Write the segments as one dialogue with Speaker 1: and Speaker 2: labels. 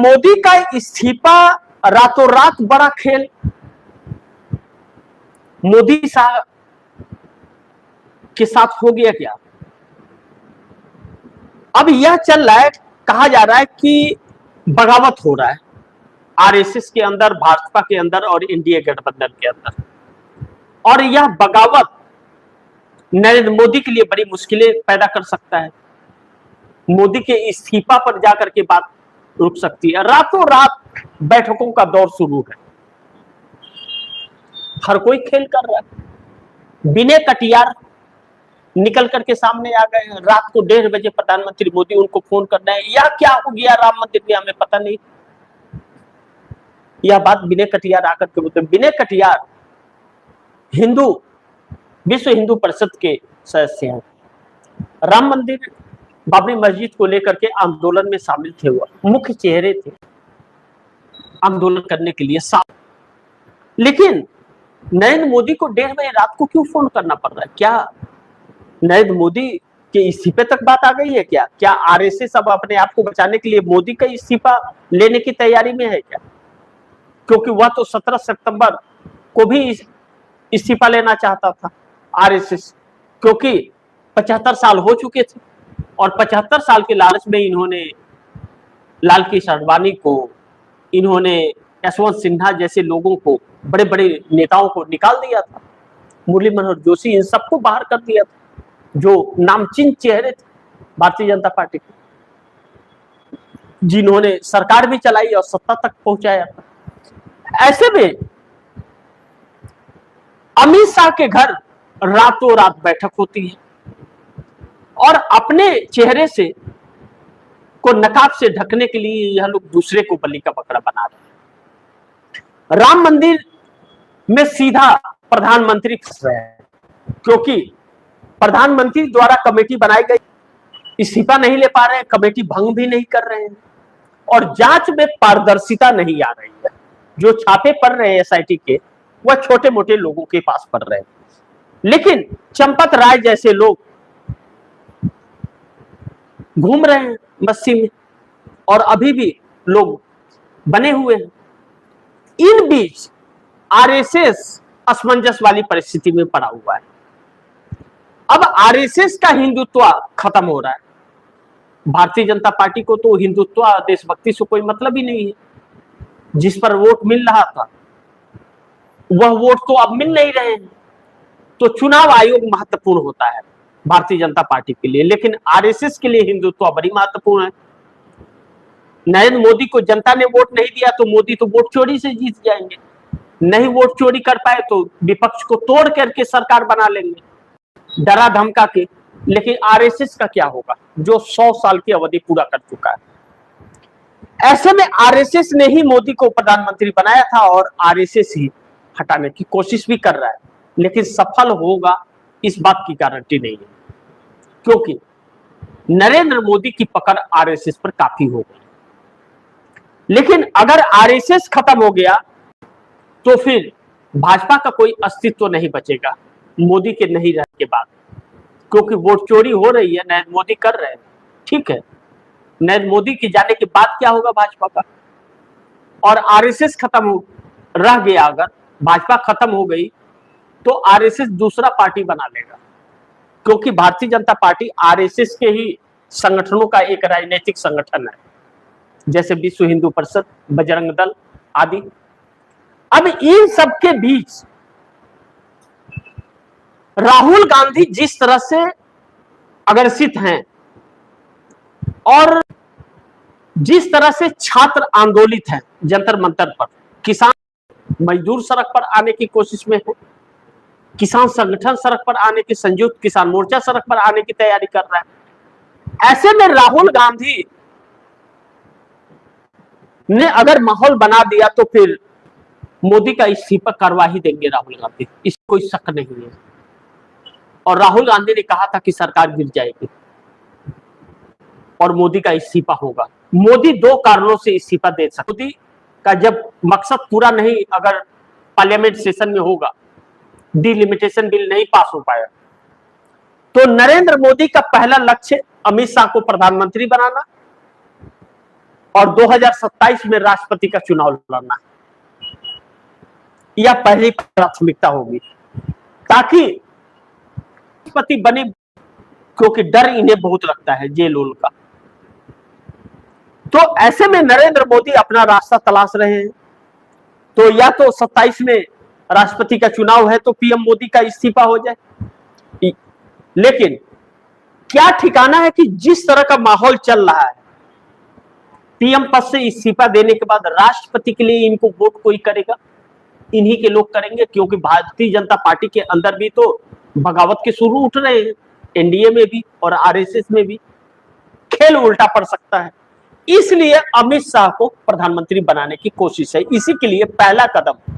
Speaker 1: मोदी का इस्तीफा रातों रात बड़ा खेल। मोदी साहब के साथ हो गया क्या? अब यह चल रहा है, कहा जा रहा है कि बगावत हो रहा है आरएसएस के अंदर, भाजपा के अंदर और इंडिया गठबंधन के अंदर। और यह बगावत नरेंद्र मोदी के लिए बड़ी मुश्किलें पैदा कर सकता है। मोदी के इस्तीफा पर जाकर के बात रुक सकती है। रातों रात बैठकों का दौर शुरू है, हर कोई खेल कर रहा है। विनय कटियार निकल करके सामने आ गए हैं। रात को 1:30 बजे प्रधानमंत्री मोदी उनको फोन कर रहे हैं, या क्या हो गया राम मंदिर में, हमें पता नहीं। यह बात विनय कटियार आकर के बोलते। विनय कटियार विश्व हिंदू परिषद के सदस्य हैं। राम मंदिर, बाबरी मस्जिद को लेकर के आंदोलन में शामिल थे, वो मुख्य चेहरे थे आंदोलन करने के लिए साथ। लेकिन नरेंद्र मोदी को 1:30 बजे रात को क्यों फोन करना पड़ रहा है? क्या नरेंद्र मोदी के इस्तीफे तक बात आ गई है क्या? क्या आरएसएस अब अपने आप को बचाने के लिए मोदी का इस्तीफा लेने की तैयारी में है क्या? क्योंकि वह तो 17 सितंबर को भी इस्तीफा लेना चाहता था आरएसएस, क्योंकि 75 साल हो चुके थे और 75 साल के लालच में इन्होंने लाल कृष्ण आडवाणी को, इन्होंने यशवंत सिन्हा जैसे लोगों को, बड़े बड़े नेताओं को निकाल दिया था। मुरली मनोहर जोशी, इन सबको बाहर कर दिया था, जो नामचीन चेहरे थे भारतीय जनता पार्टी के, जिन्होंने सरकार भी चलाई और सत्ता तक पहुंचाया था। ऐसे में अमित शाह के घर रातों रात बैठक होती है और अपने चेहरे से को नकाब से ढकने के लिए यह लोग दूसरे को बलि का बकरा बना रहे हैं। राम मंदिर में सीधा प्रधानमंत्री फंस रहे हैं, क्योंकि प्रधानमंत्री द्वारा कमेटी बनाई गई, इस्तीफा नहीं ले पा रहे हैं, कमेटी भंग भी नहीं कर रहे हैं और जांच में पारदर्शिता नहीं आ रही है। जो छापे पड़ रहे हैं एसआईटी के, वह छोटे मोटे लोगों के पास पड़ रहे हैं। लेकिन चंपत राय जैसे लोग घूम रहे हैं बस्ती में और अभी भी लोग बने हुए हैं। इन बीच आरएसएस असमंजस वाली परिस्थिति में पड़ा हुआ है। अब आरएसएस का हिंदुत्व खत्म हो रहा है। भारतीय जनता पार्टी को तो हिंदुत्व, देशभक्ति से कोई मतलब ही नहीं है। जिस पर वोट मिल रहा था वह वोट तो अब मिल नहीं रहे हैं। तो चुनाव आयोग महत्वपूर्ण होता है भारतीय जनता पार्टी के लिए, लेकिन आरएसएस के लिए हिंदुत्व बड़ी महत्वपूर्ण है। नरेंद्र मोदी को जनता ने वोट नहीं दिया तो मोदी तो वोट चोरी से जीत जाएंगे। नहीं वोट चोरी कर पाए तो विपक्ष को तोड़ करके सरकार बना लेंगे डरा धमका के। लेकिन आरएसएस का क्या होगा, जो 100 साल की अवधि पूरा कर चुका है। ऐसे में आरएसएस ने ही मोदी को प्रधानमंत्री बनाया था और आरएसएस ही हटाने की कोशिश भी कर रहा है, लेकिन सफल होगा इस बात की गारंटी नहीं है, क्योंकि नरेंद्र मोदी की पकड़ आरएसएस पर काफी हो गई। लेकिन अगर आरएसएस खत्म हो गया तो फिर भाजपा का कोई अस्तित्व नहीं बचेगा मोदी के नहीं रहने के बाद, क्योंकि वोट चोरी हो रही है, नरेंद्र मोदी कर रहे हैं। ठीक है, नरेंद्र मोदी के जाने के बाद क्या होगा भाजपा का? और आरएसएस खत्म हो रह गया, अगर भाजपा खत्म हो गई तो आरएसएस दूसरा पार्टी बना लेगा, क्योंकि भारतीय जनता पार्टी आरएसएस के ही संगठनों का एक राजनीतिक संगठन है, जैसे विश्व हिंदू परिषद, बजरंग दल आदि। अब इन सब के बीच राहुल गांधी जिस तरह से अग्रसित हैं और जिस तरह से छात्र आंदोलित हैं जंतर मंतर पर, किसान मजदूर सड़क पर आने की कोशिश में है, किसान संगठन सड़क पर आने की, संयुक्त किसान मोर्चा सड़क पर आने की तैयारी कर रहा है। ऐसे में राहुल गांधी ने अगर माहौल बना दिया तो फिर मोदी का इस्तीफा करवा ही देंगे राहुल गांधी, इसमें कोई शक नहीं है। और राहुल गांधी ने कहा था कि सरकार गिर जाएगी और मोदी का इस्तीफा होगा। मोदी 2 कारणों से इस्तीफा दे सकते। मोदी का जब मकसद पूरा नहीं, अगर पार्लियामेंट सेशन में होगा, डिलिमिटेशन बिल नहीं पास हो पाया, तो नरेंद्र मोदी का पहला लक्ष्य अमित शाह को प्रधानमंत्री बनाना और 2027 में राष्ट्रपति का चुनाव लड़ना, यह पहली प्राथमिकता होगी, ताकि राष्ट्रपति बने, क्योंकि डर इन्हें बहुत लगता है जेल उल का। तो ऐसे में नरेंद्र मोदी अपना रास्ता तलाश रहे हैं। तो या तो 27 में राष्ट्रपति का चुनाव है तो पीएम मोदी का इस्तीफा हो जाए, लेकिन क्या ठिकाना है कि जिस तरह का माहौल चल रहा है, पीएम पद से इस्तीफा देने के बाद राष्ट्रपति के लिए इनको वोट कोई करेगा, इन्हीं के लोग करेंगे, क्योंकि भारतीय जनता पार्टी के अंदर भी तो बगावत के शुरू उठ रहे हैं, एनडीए में भी और आरएसएस में भी। खेल उल्टा पड़ सकता है, इसलिए अमित शाह को प्रधानमंत्री बनाने की कोशिश है। इसी के लिए पहला कदम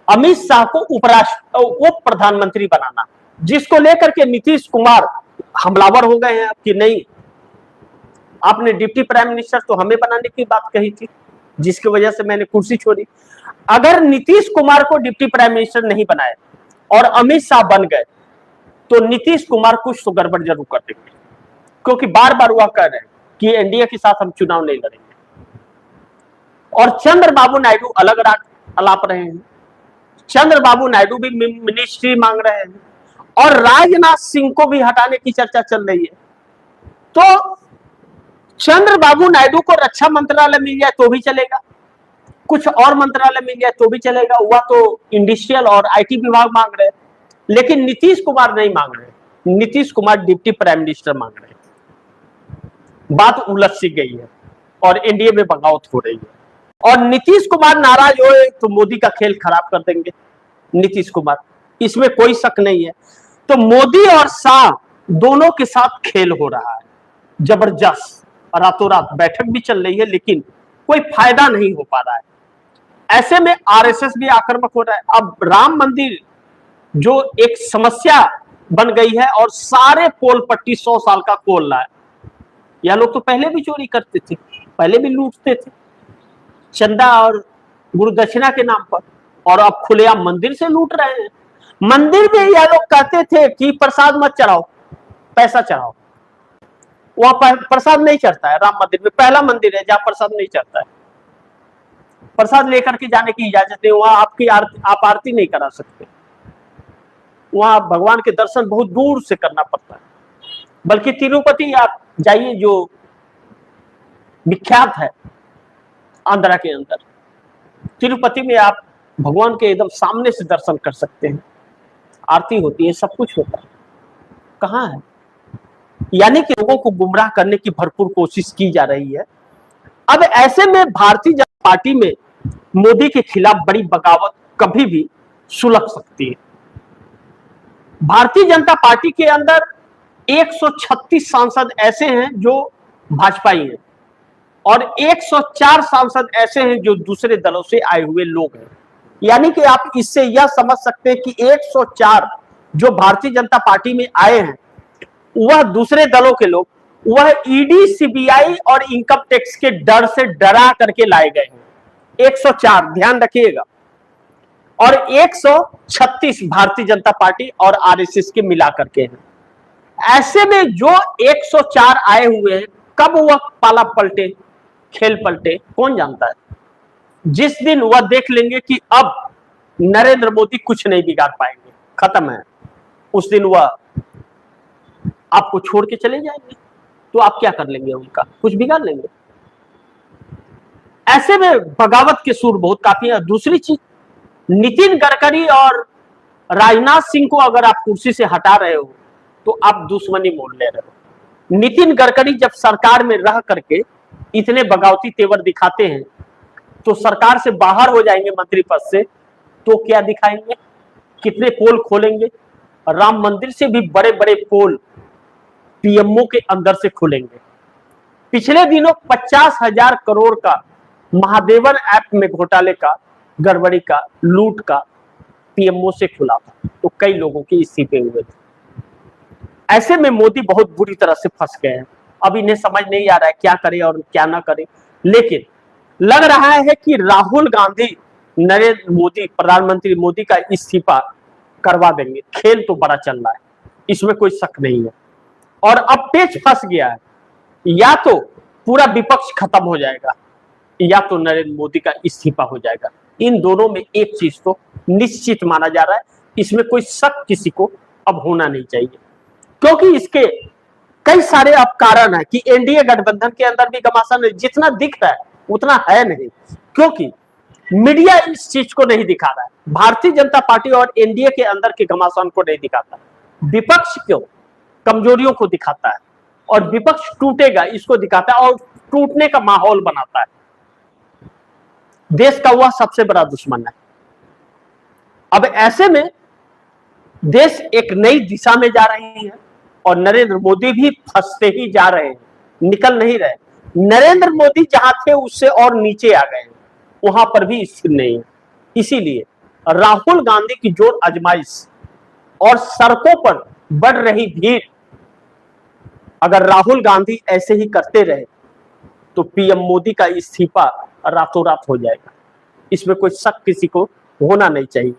Speaker 1: अमित शाह को उप प्रधानमंत्री बनाना, जिसको लेकर के नीतीश कुमार हमलावर हो गए हैं कि नहीं, आपने डिप्टी प्राइम मिनिस्टर तो हमें बनाने की बात कही थी, जिसकी वजह से मैंने कुर्सी छोड़ी। अगर नीतीश कुमार को डिप्टी प्राइम मिनिस्टर नहीं बनाए और अमित शाह बन गए तो नीतीश कुमार कुछ तो गड़बड़ जरूर कर देंगे, क्योंकि बार बार वह कह रहे हैं कि एनडीए के साथ हम चुनाव नहीं लड़ेंगे। और चंद्रबाबू नायडू अलग अलाप रहे हैं, चंद्रबाबू नायडू भी मिनिस्ट्री मांग रहे हैं, और राजनाथ सिंह को भी हटाने की चर्चा चल रही है। तो चंद्रबाबू नायडू को रक्षा मंत्रालय मिल जाए तो भी चलेगा, कुछ और मंत्रालय मिल जाए तो भी चलेगा, वह तो इंडस्ट्रियल और आईटी विभाग मांग रहे हैं, लेकिन नीतीश कुमार नहीं मांग रहे। Nitish Kumar deputy prime minister मांग रहे हैं। बात उलझ सी गई है और एनडीए में बगावत हो रही है, और नीतीश कुमार नाराज होए तो मोदी का खेल खराब कर देंगे नीतीश कुमार, इसमें कोई शक नहीं है। तो मोदी और शाह दोनों के साथ खेल हो रहा है जबरदस्त, रातों रात बैठक भी चल रही है, लेकिन कोई फायदा नहीं हो पा रहा है। ऐसे में आरएसएस भी आक्रामक हो रहा है। अब राम मंदिर जो एक समस्या बन गई है, और सारे पोल पट्टी 100 साल का खोल रहा है। यह लोग तो पहले भी चोरी करते थे, पहले भी लूटते थे चंदा और गुरु दक्षिणा के नाम पर, और अब खुलेआम मंदिर से लूट रहे हैं। मंदिर में यह लोग कहते थे कि प्रसाद मत चढ़ाओ, पैसा चढ़ाओ। वहां प्रसाद नहीं चढ़ता है, राम मंदिर में पहला मंदिर है जहां प्रसाद नहीं चढ़ता है। प्रसाद लेकर के जाने की इजाजत नहीं, वहां आप आरती नहीं करा सकते, वहां भगवान के दर्शन बहुत दूर से करना पड़ता है। बल्कि तिरुपति आप जाइए, जो विख्यात है आंध्रा के अंदर, तिरुपति में आप भगवान के एकदम सामने से दर्शन कर सकते हैं, आरती होती है, सब कुछ होता है। कहाँ है? यानी कि लोगों को गुमराह करने की भरपूर कोशिश की जा रही है। अब ऐसे में भारतीय जनता पार्टी में मोदी के खिलाफ बड़ी बगावत कभी भी सुलग सकती है। भारतीय जनता पार्टी के अंदर 136 सांसद ऐसे हैं जो भाजपाई हैं, और 104 सांसद ऐसे हैं जो दूसरे दलों से आए हुए लोग हैं। यानी कि आप इससे यह समझ सकते हैं कि 104 जो भारतीय जनता पार्टी में आए हैं वह दूसरे दलों के लोग, वह ईडी, सीबीआई और इनकम टैक्स के डर से डरा करके लाए गए हैं। 104 ध्यान रखिएगा, और 136 भारतीय जनता पार्टी और आरएसएस के मिलाकर के हैं। ऐसे में जो 104 आए हुए हैं, कब वह पाला पलटे, खेल पलटे, कौन जानता है। जिस दिन वह देख लेंगे कि अब नरेंद्र मोदी कुछ नहीं बिगाड़ पाएंगे, खत्म है, उस दिन वह आपको छोड़ के चले जाएंगे, तो आप क्या कर लेंगे, उनका कुछ बिगाड़ लेंगे। ऐसे में बगावत के सुर बहुत काफी है। दूसरी चीज, नितिन गडकरी और राजनाथ सिंह को अगर आप कुर्सी से हटा रहे हो तो आप दुश्मनी मोड़ ले रहे हो। नितिन गडकरी जब सरकार में रह करके इतने बगावती तेवर दिखाते हैं तो सरकार से बाहर हो जाएंगे मंत्री पद से तो क्या दिखाएंगे, कितने पोल खोलेंगे। राम मंदिर से भी बड़े बड़े पोल पीएमओ के अंदर से खुलेंगे। पिछले दिनों 50,000 करोड़ का महादेवन ऐप में घोटाले का, गड़बड़ी का, लूट का पीएमओ से खुला था, तो कई लोगों के इस्तीफे हुए थे। ऐसे में मोदी बहुत बुरी तरह से फंस गए हैं। अब इन्हें समझ नहीं आ रहा है क्या करे और क्या ना करे, लेकिन लग रहा है कि राहुल गांधी नरेंद्र मोदी, प्रधानमंत्री मोदी का इस्तीफा करवा देंगे। खेल तो बड़ा चल रहा है, इसमें कोई शक नहीं है। और अब पेच फंस गया है, या तो पूरा विपक्ष खत्म हो जाएगा या तो नरेंद्र मोदी का इस्तीफा हो जाएगा। इन दोनों में एक चीज तो निश्चित माना जा रहा है, इसमें कोई शक किसी को अब होना नहीं चाहिए, क्योंकि इसके कई सारे अब कारण है कि एनडीए गठबंधन के अंदर भी घमासान जितना दिख रहा है उतना है नहीं, क्योंकि मीडिया इस चीज को नहीं दिखा रहा है। भारतीय जनता पार्टी और एनडीए के अंदर के घमासान को नहीं दिखाता, विपक्ष को कमजोरियों को दिखाता है और विपक्ष टूटेगा इसको दिखाता है और टूटने का माहौल बनाता है। देश का वह सबसे बड़ा दुश्मन है। अब ऐसे में देश एक नई दिशा में जा रही है और नरेंद्र मोदी भी फंसते ही जा रहे हैं, निकल नहीं रहे। नरेंद्र मोदी जहां थे उससे और नीचे आ गए, वहां पर भी स्थिर नहीं है। इसीलिए राहुल गांधी की जोर आजमाइश और सड़कों पर बढ़ रही भीड़, अगर राहुल गांधी ऐसे ही करते रहे तो पीएम मोदी का इस्तीफा रातों रात हो जाएगा, इसमें कोई शक किसी को होना नहीं चाहिए।